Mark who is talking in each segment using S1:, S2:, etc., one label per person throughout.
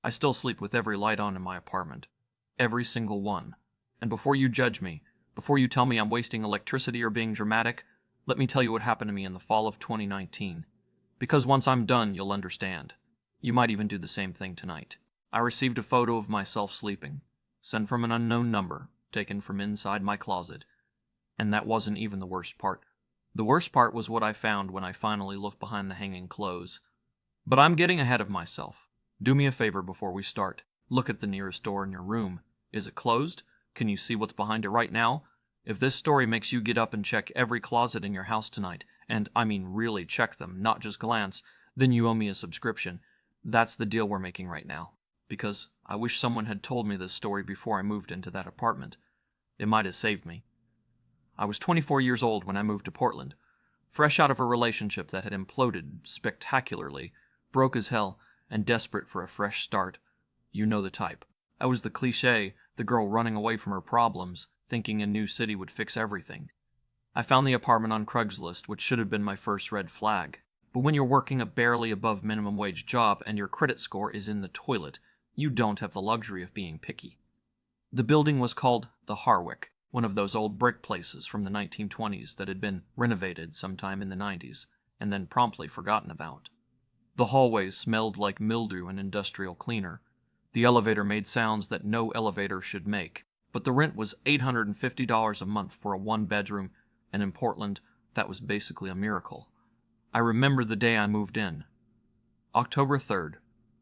S1: I still sleep with every light on in my apartment. Every single one. And before you judge me, before you tell me I'm wasting electricity or being dramatic, let me tell you what happened to me in the fall of 2019. Because once I'm done, you'll understand. You might even do the same thing tonight. I received a photo of myself sleeping, sent from an unknown number, taken from inside my closet. And that wasn't even the worst part. The worst part was what I found when I finally looked behind the hanging clothes. But I'm getting ahead of myself. Do me a favor before we start. Look at the nearest door in your room. Is it closed? Can you see what's behind it right now? If this story makes you get up and check every closet in your house tonight, and I mean really check them, not just glance, then you owe me a subscription. That's the deal we're making right now. Because I wish someone had told me this story before I moved into that apartment. It might have saved me. I was 24 years old when I moved to Portland, fresh out of a relationship that had imploded spectacularly, broke as hell, and desperate for a fresh start. You know the type. I was the cliché, the girl running away from her problems, thinking a new city would fix everything. I found the apartment on Craigslist, which should have been my first red flag. But when you're working a barely above minimum wage job and your credit score is in the toilet, you don't have the luxury of being picky. The building was called the Harwick, one of those old brick places from the 1920s that had been renovated sometime in the 90s, and then promptly forgotten about. The hallways smelled like mildew and industrial cleaner. The elevator made sounds that no elevator should make, but the rent was $850 a month for a one-bedroom, and in Portland, that was basically a miracle. I remember the day I moved in. October 3rd.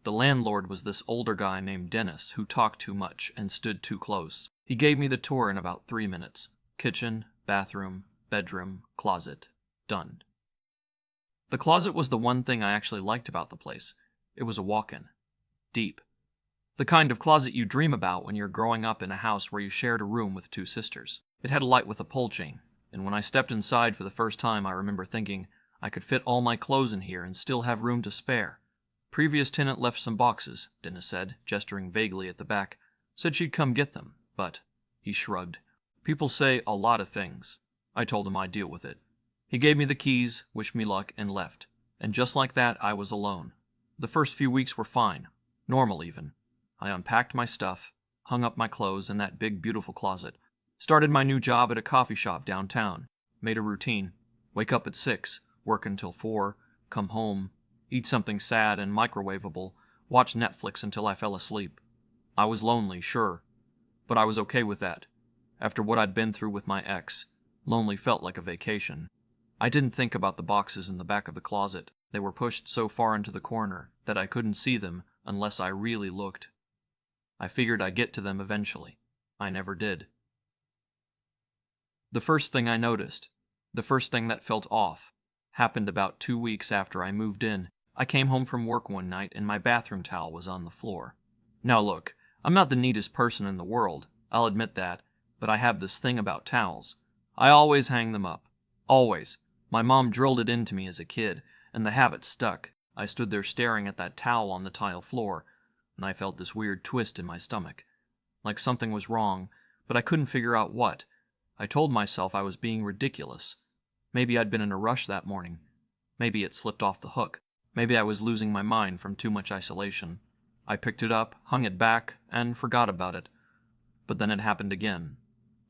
S1: The landlord was this older guy named Dennis who talked too much and stood too close. He gave me the tour in about 3 minutes. Kitchen, bathroom, bedroom, closet. Done. The closet was the one thing I actually liked about the place. It was a walk-in. Deep. The kind of closet you dream about when you're growing up in a house where you shared a room with 2 sisters. It had a light with a pull chain, and when I stepped inside for the first time I remember thinking, I could fit all my clothes in here and still have room to spare. Previous tenant left some boxes, Dennis said, gesturing vaguely at the back. Said she'd come get them, but he shrugged. People say a lot of things. I told him I'd deal with it. He gave me the keys, wished me luck, and left. And just like that, I was alone. The first few weeks were fine. Normal, even. I unpacked my stuff, hung up my clothes in that big, beautiful closet, started my new job at a coffee shop downtown, made a routine. Wake up at 6, work until 4, come home, eat something sad and microwavable, watch Netflix until I fell asleep. I was lonely, sure, but I was okay with that. After what I'd been through with my ex, lonely felt like a vacation. I didn't think about the boxes in the back of the closet. They were pushed so far into the corner that I couldn't see them unless I really looked. I figured I'd get to them eventually. I never did. The first thing I noticed, the first thing that felt off, happened about 2 weeks after I moved in. I came home from work one night and my bathroom towel was on the floor. Now look, I'm not the neatest person in the world, I'll admit that, but I have this thing about towels. I always hang them up. Always. My mom drilled it into me as a kid, and the habit stuck. I stood there staring at that towel on the tile floor, and I felt this weird twist in my stomach. Like something was wrong, but I couldn't figure out what. I told myself I was being ridiculous. Maybe I'd been in a rush that morning. Maybe it slipped off the hook. Maybe I was losing my mind from too much isolation. I picked it up, hung it back, and forgot about it. But then it happened again.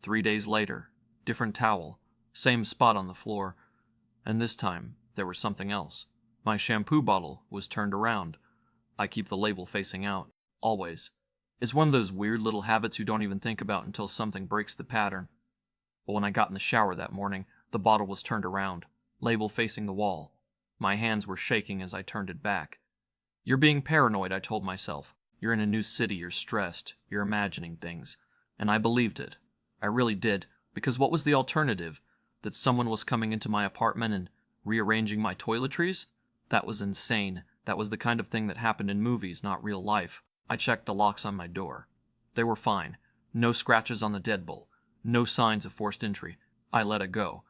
S1: 3 days later, different towel, same spot on the floor, and this time there was something else. My shampoo bottle was turned around. I keep the label facing out, always. It's one of those weird little habits you don't even think about until something breaks the pattern. But when I got in the shower that morning, the bottle was turned around, label facing the wall. My hands were shaking as I turned it back. You're being paranoid, I told myself. You're in a new city, you're stressed, you're imagining things. And I believed it. I really did, because what was the alternative? That someone was coming into my apartment and rearranging my toiletries? That was insane. That was the kind of thing that happened in movies, not real life. I checked the locks on my door. They were fine. No scratches on the deadbolt. No signs of forced entry. I let it go.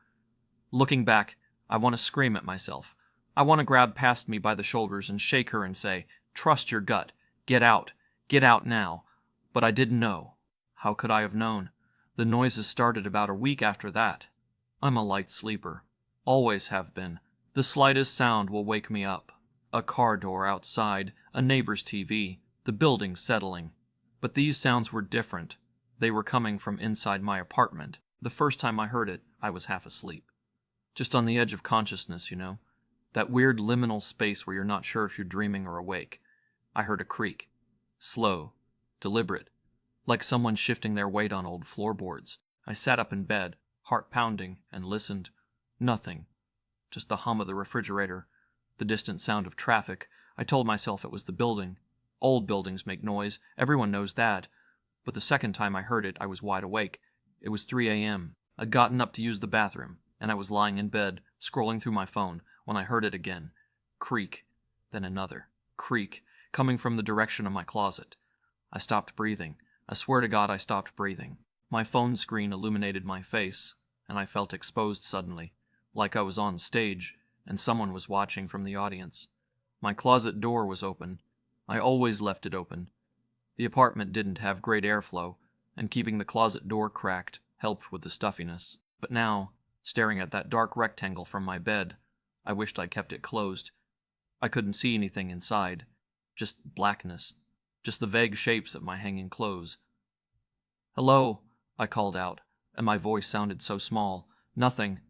S1: Looking back, I want to scream at myself. I want to grab past me by the shoulders and shake her and say, "Trust your gut. Get out. Get out now." But I didn't know. How could I have known? The noises started about a week after that. I'm a light sleeper. Always have been. The slightest sound will wake me up. A car door outside, a neighbor's TV, the building settling. But these sounds were different. They were coming from inside my apartment. The first time I heard it, I was half asleep. Just on the edge of consciousness, you know? That weird liminal space where you're not sure if you're dreaming or awake. I heard a creak. Slow. Deliberate. Like someone shifting their weight on old floorboards. I sat up in bed, heart pounding, and listened. Nothing. Just the hum of the refrigerator. The distant sound of traffic. I told myself it was the building. Old buildings make noise. Everyone knows that. But the second time I heard it, I was wide awake. It was 3 a.m. I'd gotten up to use the bathroom, and I was lying in bed, scrolling through my phone, when I heard it again. Creak. Then another. Creak. Coming from the direction of my closet. I stopped breathing. I swear to God I stopped breathing. My phone screen illuminated my face, and I felt exposed suddenly, like I was on stage, and someone was watching from the audience. My closet door was open. I always left it open. The apartment didn't have great airflow, and keeping the closet door cracked helped with the stuffiness. But now, staring at that dark rectangle from my bed, I wished I kept it closed. I couldn't see anything inside. Just blackness. Just the vague shapes of my hanging clothes. "Hello," I called out, and my voice sounded so small. Nothing.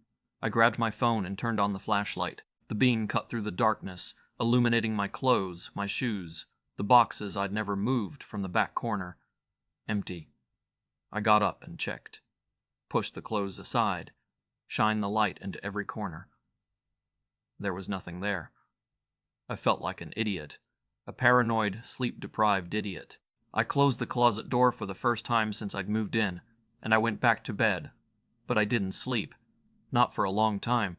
S1: I grabbed my phone and turned on the flashlight. The beam cut through the darkness, illuminating my clothes, my shoes, the boxes I'd never moved from the back corner. Empty. I got up and checked. Pushed the clothes aside. Shined the light into every corner. There was nothing there. I felt like an idiot. A paranoid, sleep-deprived idiot. I closed the closet door for the first time since I'd moved in, and I went back to bed. But I didn't sleep. Not for a long time.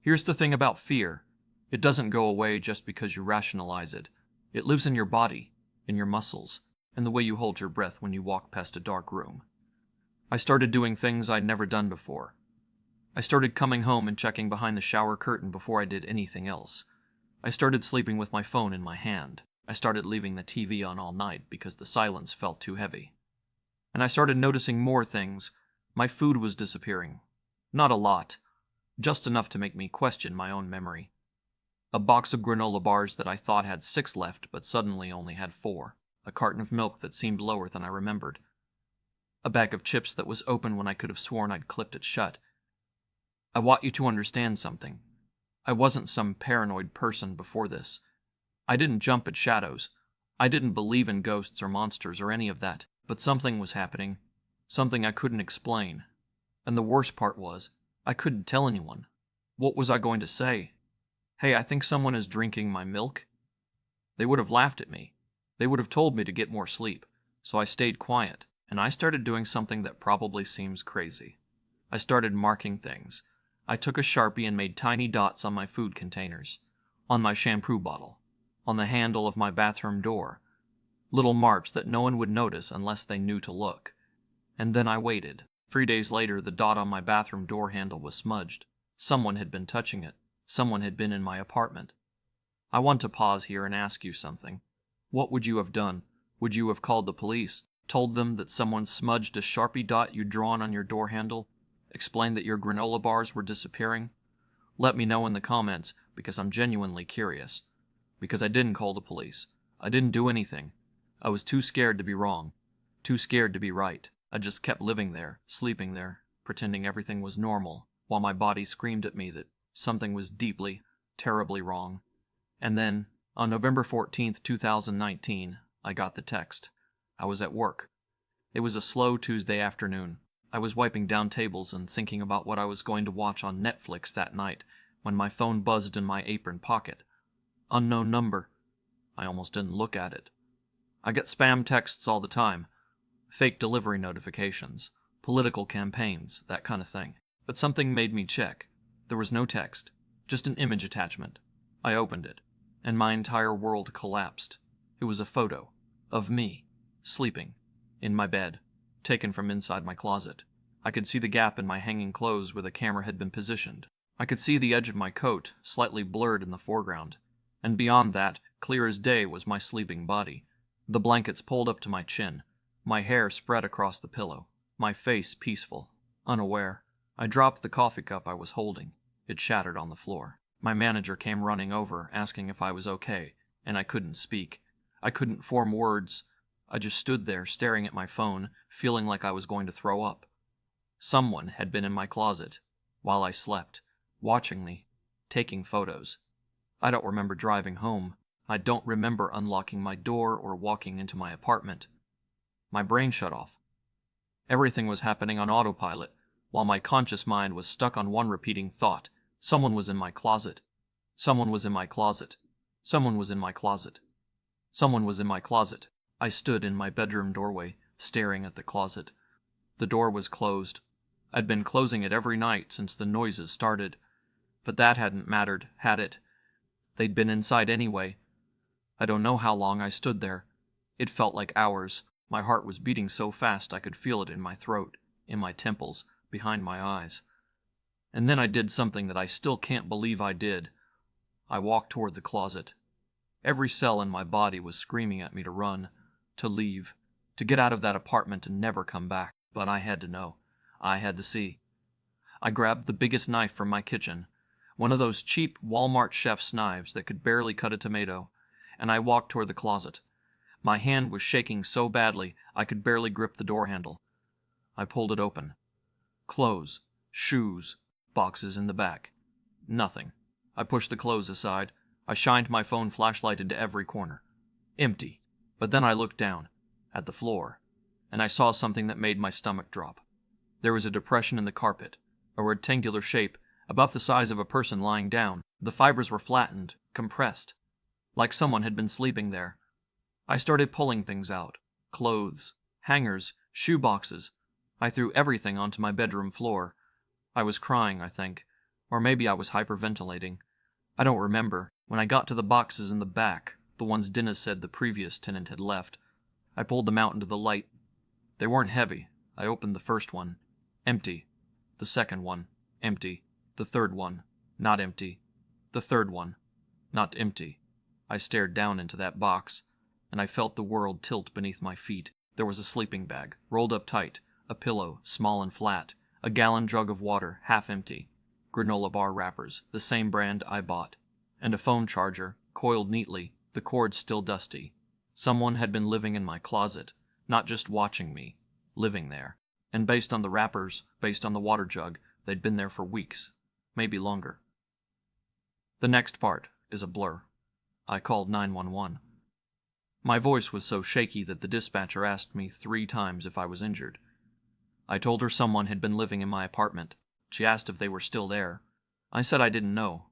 S1: Here's the thing about fear. It doesn't go away just because you rationalize it. It lives in your body, in your muscles, and the way you hold your breath when you walk past a dark room. I started doing things I'd never done before. I started coming home and checking behind the shower curtain before I did anything else. I started sleeping with my phone in my hand. I started leaving the TV on all night because the silence felt too heavy. And I started noticing more things. My food was disappearing. Not a lot. Just enough to make me question my own memory. A box of granola bars that I thought had 6 left but suddenly only had 4. A carton of milk that seemed lower than I remembered. A bag of chips that was open when I could have sworn I'd clipped it shut. I want you to understand something. I wasn't some paranoid person before this. I didn't jump at shadows. I didn't believe in ghosts or monsters or any of that. But something was happening. Something I couldn't explain. And the worst part was, I couldn't tell anyone. What was I going to say? "Hey, I think someone is drinking my milk?" They would have laughed at me. They would have told me to get more sleep. So I stayed quiet, and I started doing something that probably seems crazy. I started marking things. I took a Sharpie and made tiny dots on my food containers, on my shampoo bottle, on the handle of my bathroom door. Little marks that no one would notice unless they knew to look. And then I waited. 3 days later, the dot on my bathroom door handle was smudged. Someone had been touching it. Someone had been in my apartment. I want to pause here and ask you something. What would you have done? Would you have called the police? Told them that someone smudged a Sharpie dot you'd drawn on your door handle? Explained that your granola bars were disappearing? Let me know in the comments, because I'm genuinely curious. Because I didn't call the police. I didn't do anything. I was too scared to be wrong. Too scared to be right. I just kept living there, sleeping there, pretending everything was normal, while my body screamed at me that something was deeply, terribly wrong. And then, on November 14th, 2019, I got the text. I was at work. It was a slow Tuesday afternoon. I was wiping down tables and thinking about what I was going to watch on Netflix that night when my phone buzzed in my apron pocket. Unknown number. I almost didn't look at it. I get spam texts all the time. Fake delivery notifications. Political campaigns, that kind of thing. But something made me check. There was no text. Just an image attachment. I opened it, and my entire world collapsed. It was a photo of me, sleeping, in my bed, taken from inside my closet. I could see the gap in my hanging clothes where the camera had been positioned. I could see the edge of my coat, slightly blurred in the foreground. And beyond that, clear as day, was my sleeping body. The blankets pulled up to my chin, my hair spread across the pillow, my face peaceful, unaware. I dropped the coffee cup I was holding. It shattered on the floor. My manager came running over, asking if I was okay, and I couldn't speak. I couldn't form words. I just stood there staring at my phone, feeling like I was going to throw up. Someone had been in my closet while I slept, watching me, taking photos. I don't remember driving home. I don't remember unlocking my door or walking into my apartment. My brain shut off. Everything was happening on autopilot, while my conscious mind was stuck on one repeating thought. Someone was in my closet. Someone was in my closet. Someone was in my closet. Someone was in my closet. I stood in my bedroom doorway, staring at the closet. The door was closed. I'd been closing it every night since the noises started. But that hadn't mattered, had it? They'd been inside anyway. I don't know how long I stood there. It felt like hours. My heart was beating so fast I could feel it in my throat, in my temples, behind my eyes. And then I did something that I still can't believe I did. I walked toward the closet. Every cell in my body was screaming at me to run, to leave, to get out of that apartment and never come back. But I had to know. I had to see. I grabbed the biggest knife from my kitchen, one of those cheap Walmart chef's knives that could barely cut a tomato, and I walked toward the closet. My hand was shaking so badly I could barely grip the door handle. I pulled it open. Clothes, shoes, boxes in the back. Nothing. I pushed the clothes aside. I shined my phone flashlight into every corner. Empty. But then I looked down, at the floor, and I saw something that made my stomach drop. There was a depression in the carpet, a rectangular shape, about the size of a person lying down. The fibers were flattened, compressed, like someone had been sleeping there. I started pulling things out. Clothes, hangers, shoe boxes. I threw everything onto my bedroom floor. I was crying, I think, or maybe I was hyperventilating. I don't remember. When I got to the boxes in the back, the ones Dennis said the previous tenant had left, I pulled them out into the light. They weren't heavy. I opened the first one. Empty. The second one. Empty. The third one. Not empty. The third one. Not empty. I stared down into that box, and I felt the world tilt beneath my feet. There was a sleeping bag, rolled up tight, a pillow, small and flat, a gallon jug of water, half empty, granola bar wrappers, the same brand I bought, and a phone charger, coiled neatly, the cord still dusty. Someone had been living in my closet, not just watching me, living there. And based on the wrappers, based on the water jug, they'd been there for weeks, maybe longer. The next part is a blur. I called 911. My voice was so shaky that the dispatcher asked me 3 times if I was injured. I told her someone had been living in my apartment. She asked if they were still there. I said I didn't know.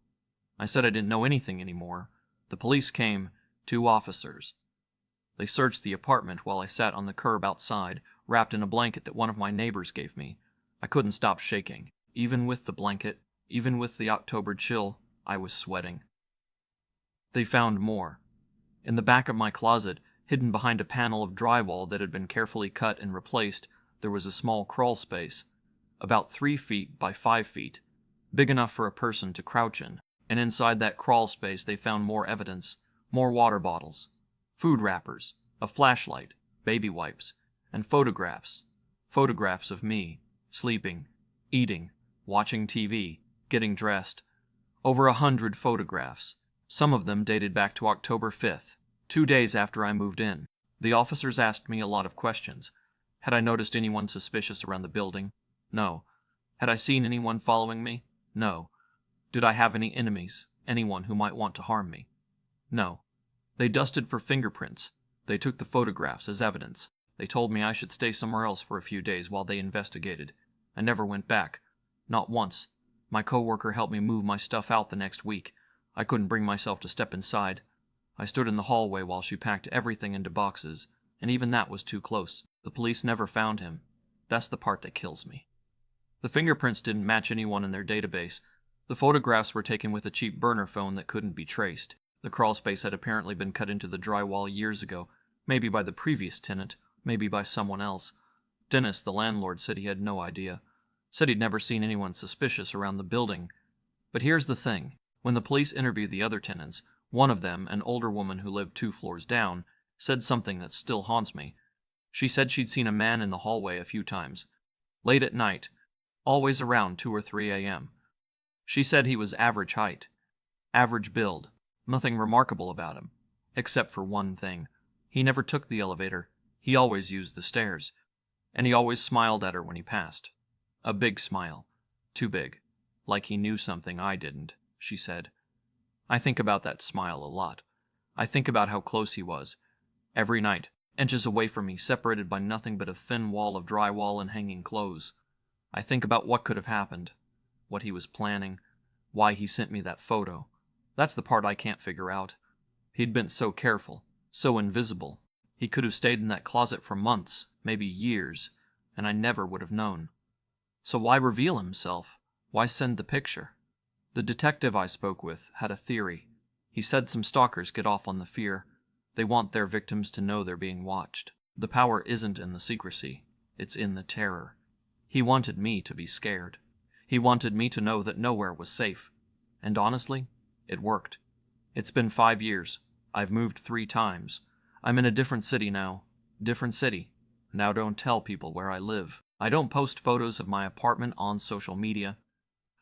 S1: I said I didn't know anything anymore. The police came, 2 officers. They searched the apartment while I sat on the curb outside, wrapped in a blanket that one of my neighbors gave me. I couldn't stop shaking. Even with the blanket, even with the October chill, I was sweating. They found more. In the back of my closet, hidden behind a panel of drywall that had been carefully cut and replaced, there was a small crawl space, about 3 feet by 5 feet, big enough for a person to crouch in. And inside that crawl space they found more evidence, more water bottles, food wrappers, a flashlight, baby wipes, and photographs. Photographs of me, sleeping, eating, watching TV, getting dressed. Over 100 photographs. Some of them dated back to October 5th, 2 days after I moved in. The officers asked me a lot of questions. Had I noticed anyone suspicious around the building? No. Had I seen anyone following me? No. Did I have any enemies? Anyone who might want to harm me? No. They dusted for fingerprints. They took the photographs as evidence. They told me I should stay somewhere else for a few days while they investigated. I never went back. Not once. My coworker helped me move my stuff out the next week. I couldn't bring myself to step inside. I stood in the hallway while she packed everything into boxes, and even that was too close. The police never found him. That's the part that kills me. The fingerprints didn't match anyone in their database. The photographs were taken with a cheap burner phone that couldn't be traced. The crawlspace had apparently been cut into the drywall years ago, maybe by the previous tenant, maybe by someone else. Dennis, the landlord, said he had no idea. Said he'd never seen anyone suspicious around the building. But here's the thing. When the police interviewed the other tenants, one of them, an older woman who lived 2 floors down, said something that still haunts me. She said she'd seen a man in the hallway a few times. Late at night, always around 2 or 3 a.m. She said he was average height, average build, nothing remarkable about him, except for one thing. He never took the elevator. He always used the stairs. And he always smiled at her when he passed. A big smile. Too big. Like he knew something I didn't, she said. I think about that smile a lot. I think about how close he was. Every night, inches away from me, separated by nothing but a thin wall of drywall and hanging clothes. I think about what could have happened, what he was planning, why he sent me that photo. That's the part I can't figure out. He'd been so careful, so invisible. He could have stayed in that closet for months, maybe years, and I never would have known. So why reveal himself? Why send the picture? The detective I spoke with had a theory. He said some stalkers get off on the fear. They want their victims to know they're being watched. The power isn't in the secrecy. It's in the terror. He wanted me to be scared. He wanted me to know that nowhere was safe. And honestly, it worked. It's been 5 years. I've moved 3 times. I'm in a different city now. Different city. Now don't tell people where I live. I don't post photos of my apartment on social media.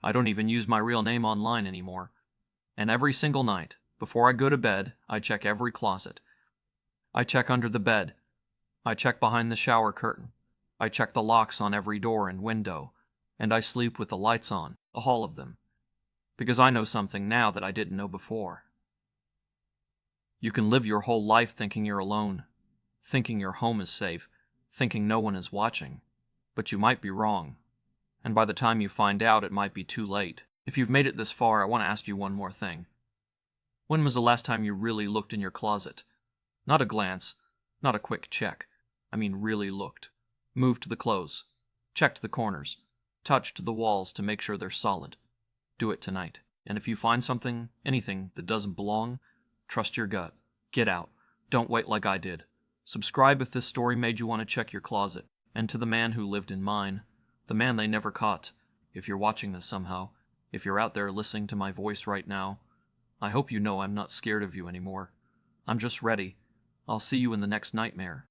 S1: I don't even use my real name online anymore. And every single night, before I go to bed, I check every closet. I check under the bed. I check behind the shower curtain. I check the locks on every door and window. And I sleep with the lights on, all of them. Because I know something now that I didn't know before. You can live your whole life thinking you're alone, thinking your home is safe, thinking no one is watching. But you might be wrong. And by the time you find out, it might be too late. If you've made it this far, I want to ask you one more thing. When was the last time you really looked in your closet? Not a glance, not a quick check. I mean really looked. Moved the clothes. Checked the corners. Touched the walls to make sure they're solid. Do it tonight. And if you find something, anything, that doesn't belong, trust your gut. Get out. Don't wait like I did. Subscribe if this story made you want to check your closet. And to the man who lived in mine, the man they never caught, if you're watching this somehow, if you're out there listening to my voice right now, I hope you know I'm not scared of you anymore. I'm just ready. I'll see you in the next nightmare.